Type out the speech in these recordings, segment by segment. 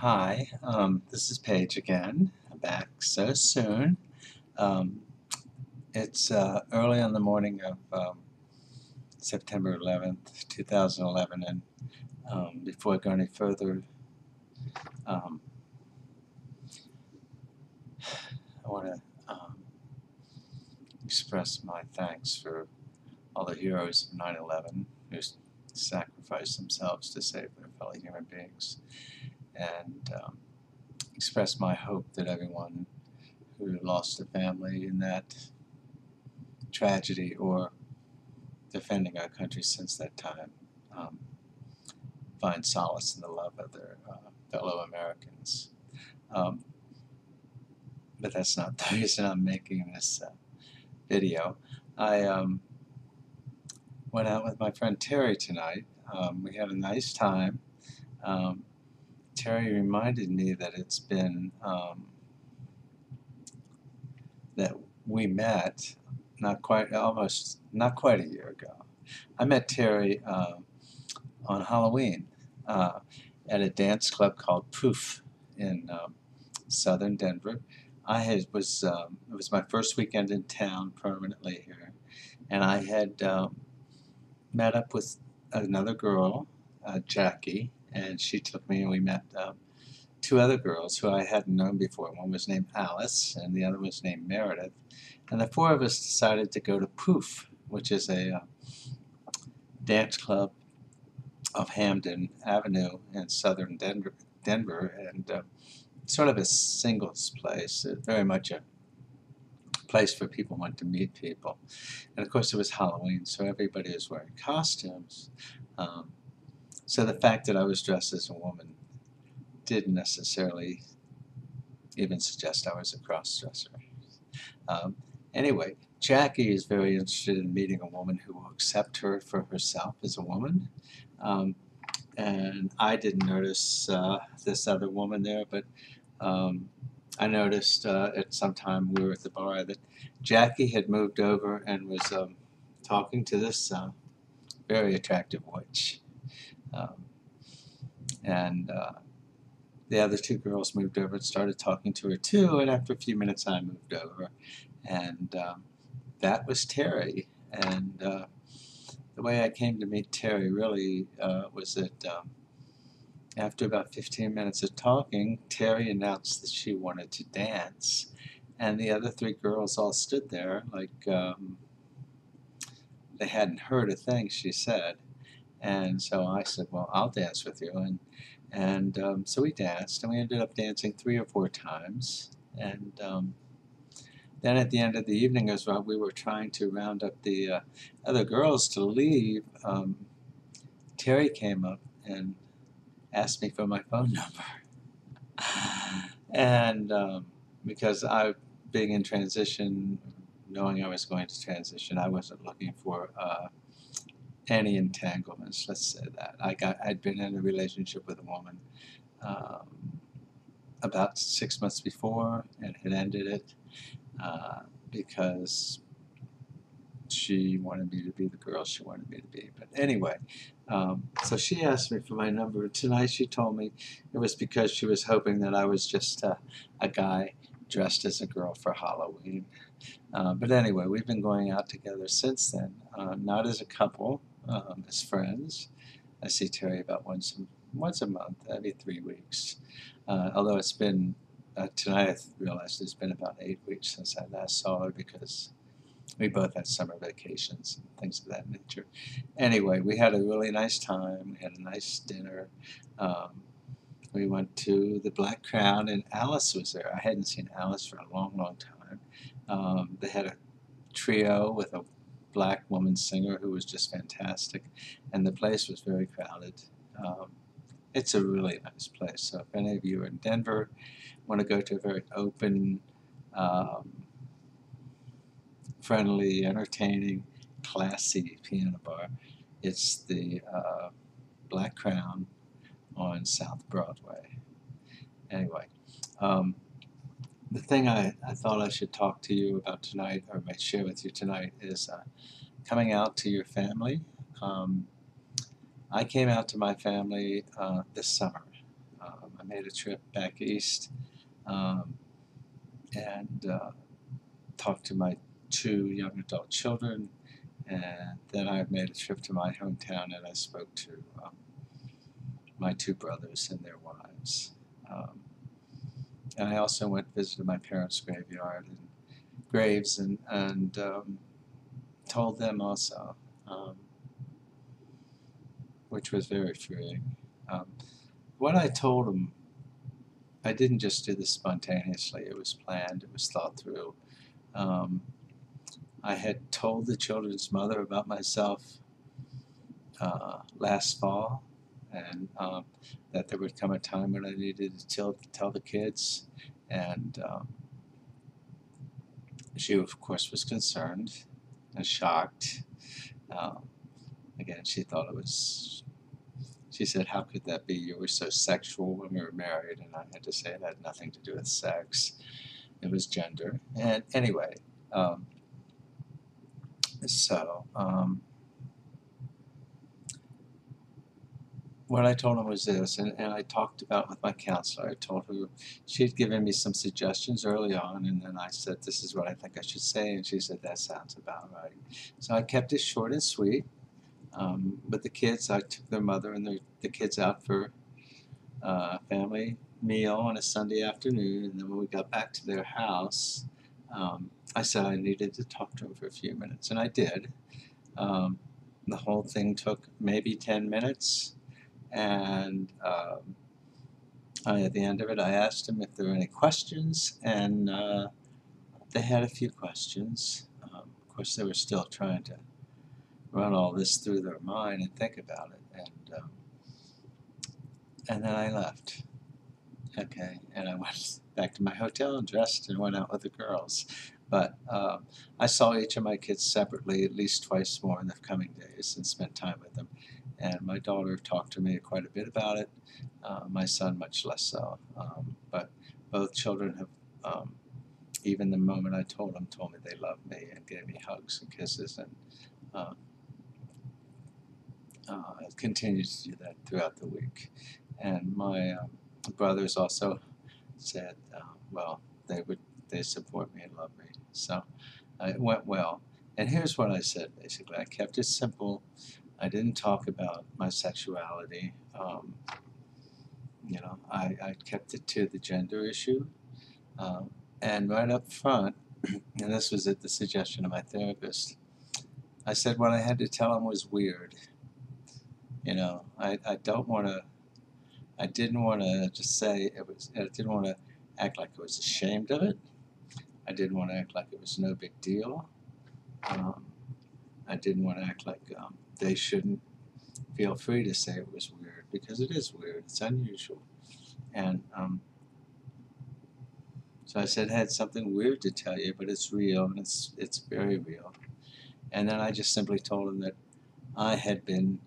Hi, this is Paige again. I'm back so soon. Um, it's early on the morning of September 11th, 2011, and before I go any further, um, I want to express my thanks for all the heroes of 9/11 who sacrificed themselves to save their fellow human beings, and express my hope that everyone who lost a family in that tragedy or defending our country since that time um, find solace in the love of their fellow Americans. Um, but that's not the reason I'm making this video. I went out with my friend Terry tonight. We had a nice time. Um, Terry reminded me that it's been that we met not quite a year ago. I met Terry on Halloween at a dance club called Proof in southern Denver. It was my first weekend in town permanently here, and I had met up with another girl, Jackie, and she took me, and we met two other girls who I hadn't known before. One was named Alice, and the other was named Meredith. And the four of us decided to go to Poof, which is a dance club of Hamden Avenue in southern Denver, and sort of a singles place, very much a place for people who want to meet people. And of course it was Halloween, so everybody was wearing costumes. So the fact that I was dressed as a woman didn't necessarily even suggest I was a cross-dresser. Anyway, Jackie is very interested in meeting a woman who will accept her for herself as a woman. And I didn't notice this other woman there, but I noticed at some time we were at the bar that Jackie had moved over and was talking to this very attractive witch. And the other two girls moved over and started talking to her too, and after a few minutes I moved over, and that was Terry. And the way I came to meet Terry really was that after about 15 minutes of talking, Terry announced that she wanted to dance, and the other three girls all stood there like they hadn't heard a thing she said. And so I said, well, I'll dance with you. And so we danced, and we ended up dancing 3 or 4 times. And then at the end of the evening, as well, we were trying to round up the other girls to leave, Terry came up and asked me for my phone number. And because being in transition, knowing I was going to transition, I wasn't looking for any entanglements, let's say that. I'd been in a relationship with a woman about 6 months before and had ended it because she wanted me to be the girl she wanted me to be. But anyway, so she asked me for my number. Tonight she told me it was because she was hoping that I was just a guy dressed as a girl for Halloween. But anyway, we've been going out together since then, not as a couple, as friends. I see Terry about once a month, every 3 weeks. Although it's been, tonight I realized it's been about 8 weeks since I last saw her because we both had summer vacations and things of that nature. Anyway, we had a really nice time. We had a nice dinner. We went to the Black Crown, and Alice was there. I hadn't seen Alice for a long, long time. They had a trio with a black woman singer who was just fantastic, and the place was very crowded. It's a really nice place. So if any of you are in Denver, want to go to a very open, friendly, entertaining, classy piano bar, it's the Black Crown on South Broadway. Anyway, the thing I thought I should talk to you about tonight, or might share with you tonight, is coming out to your family. I came out to my family this summer. I made a trip back east and talked to my 2 young adult children, and then I made a trip to my hometown and I spoke to my 2 brothers and their wives. And I also went and visited my parents' graveyard and graves and told them also, which was very freeing. What I told them, I didn't just do this spontaneously. It was planned. It was thought through. I had told the children's mother about myself last fall, and that there would come a time when I needed to tell the kids, and she of course was concerned and shocked. Again, she thought it was, she said, how could that be? You were so sexual when we were married. And I had to say it had nothing to do with sex. It was gender. And anyway, what I told him was this, and I talked about it with my counselor. I told her, she had given me some suggestions early on, and then I said, this is what I think I should say, and she said, that sounds about right. So I kept it short and sweet. With the kids, I took their mother and the kids out for a family meal on a Sunday afternoon, and then when we got back to their house, I said I needed to talk to them for a few minutes, and I did. The whole thing took maybe 10 minutes. And at the end of it, I asked them if there were any questions, and they had a few questions. Of course, they were still trying to run all this through their mind and think about it. And then I left. Okay, and I went back to my hotel and dressed and went out with the girls. But I saw each of my kids separately at least twice more in the coming days and spent time with them. And my daughter talked to me quite a bit about it. My son much less so. But both children have, even the moment I told them, told me they loved me and gave me hugs and kisses, and continued to do that throughout the week. And my brothers also said, well, they support me and love me. So it went well. And here's what I said, basically. I kept it simple. I didn't talk about my sexuality. I kept it to the gender issue. And right up front, and this was at the suggestion of my therapist, I said what I had to tell him was weird. I didn't want to just say it was, I didn't want to act like I was ashamed of it. I didn't want to act like it was no big deal. I didn't want to act like they shouldn't feel free to say it was weird, because it is weird. It's unusual. And so I said, I had something weird to tell you, but it's real, and it's very real. And then I just simply told him that I had been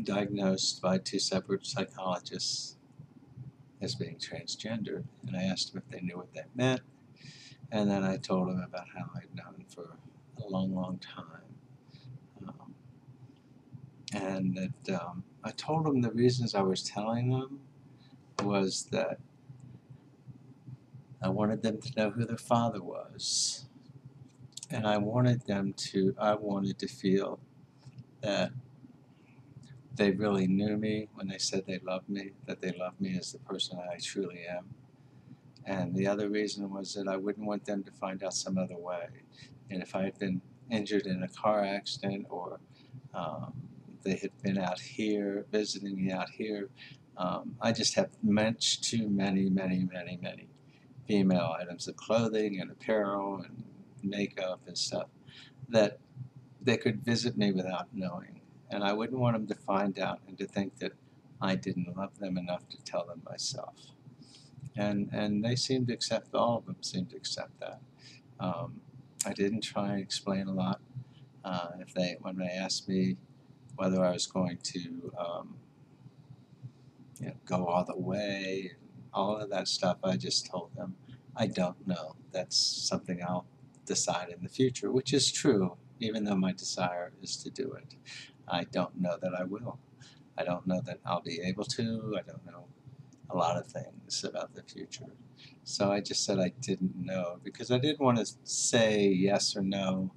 diagnosed by 2 separate psychologists as being transgendered, and I asked them if they knew what that meant. And then I told them about how I'd known for a long, long time. And that I told them the reasons I was telling them was that I wanted them to know who their father was. And I wanted to feel that they really knew me when they said they loved me, that they loved me as the person I truly am. And the other reason was that I wouldn't want them to find out some other way. And if I had been injured in a car accident, or they had been out here, visiting me out here, I just have too many female items of clothing and apparel and makeup and stuff that they could visit me without knowing. And I wouldn't want them to find out and to think that I didn't love them enough to tell them myself. And they seemed to accept, all of them seemed to accept that. I didn't try and explain a lot. When they asked me whether I was going to go all the way, all of that stuff, I just told them, I don't know. That's something I'll decide in the future, which is true, even though my desire is to do it. I don't know that I will. I don't know that I'll be able to. I don't know a lot of things about the future. So I just said I didn't know because I didn't want to say yes or no.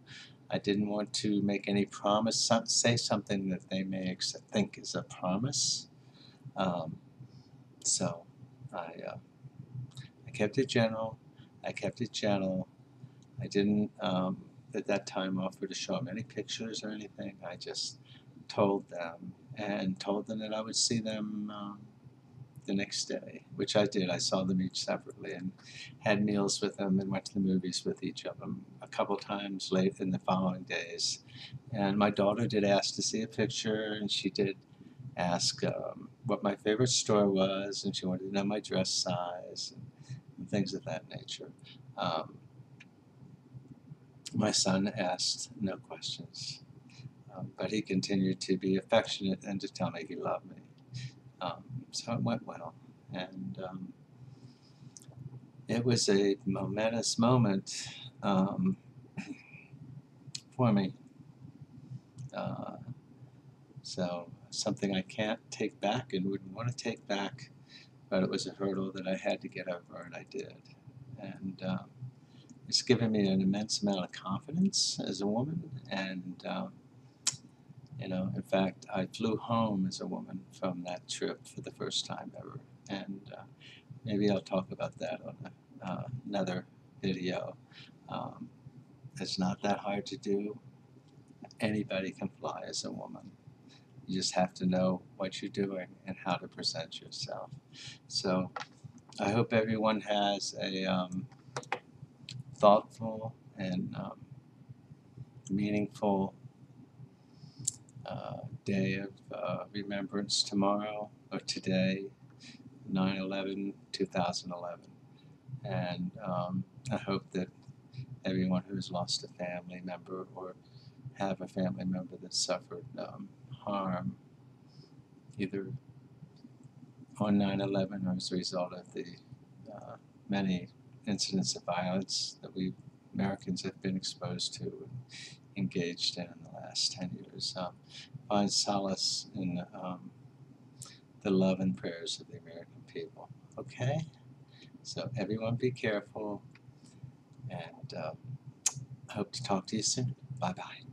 I didn't want to make any promise, say something that they may think is a promise. Um, so I kept it general. I kept it gentle. I didn't at that time offer to show them any pictures or anything. I just told them and told them that I would see them the next day, which I did. I saw them each separately and had meals with them and went to the movies with each of them a couple times late in the following days. And my daughter did ask to see a picture, and she did ask what my favorite store was, and she wanted to know my dress size and things of that nature. Um, my son asked no questions, but he continued to be affectionate and to tell me he loved me. So it went well, and it was a momentous moment for me. Uh, so something I can't take back and wouldn't want to take back, but it was a hurdle that I had to get over, and I did. And it's given me an immense amount of confidence as a woman, and in fact, I flew home as a woman from that trip for the first time ever, and maybe I'll talk about that on another video. Um, it's not that hard to do. Anybody can fly as a woman. You just have to know what you're doing and how to present yourself. So I hope everyone has a thoughtful and meaningful day of remembrance tomorrow or today, 9/11/2011. And I hope that everyone who's lost a family member or have a family member that suffered harm either on 9/11 or as a result of the many incidents of violence that we Americans have been exposed to and engaged in the last 10 years. Find solace in the love and prayers of the American people. Okay? So everyone be careful, and I hope to talk to you soon. Bye-bye.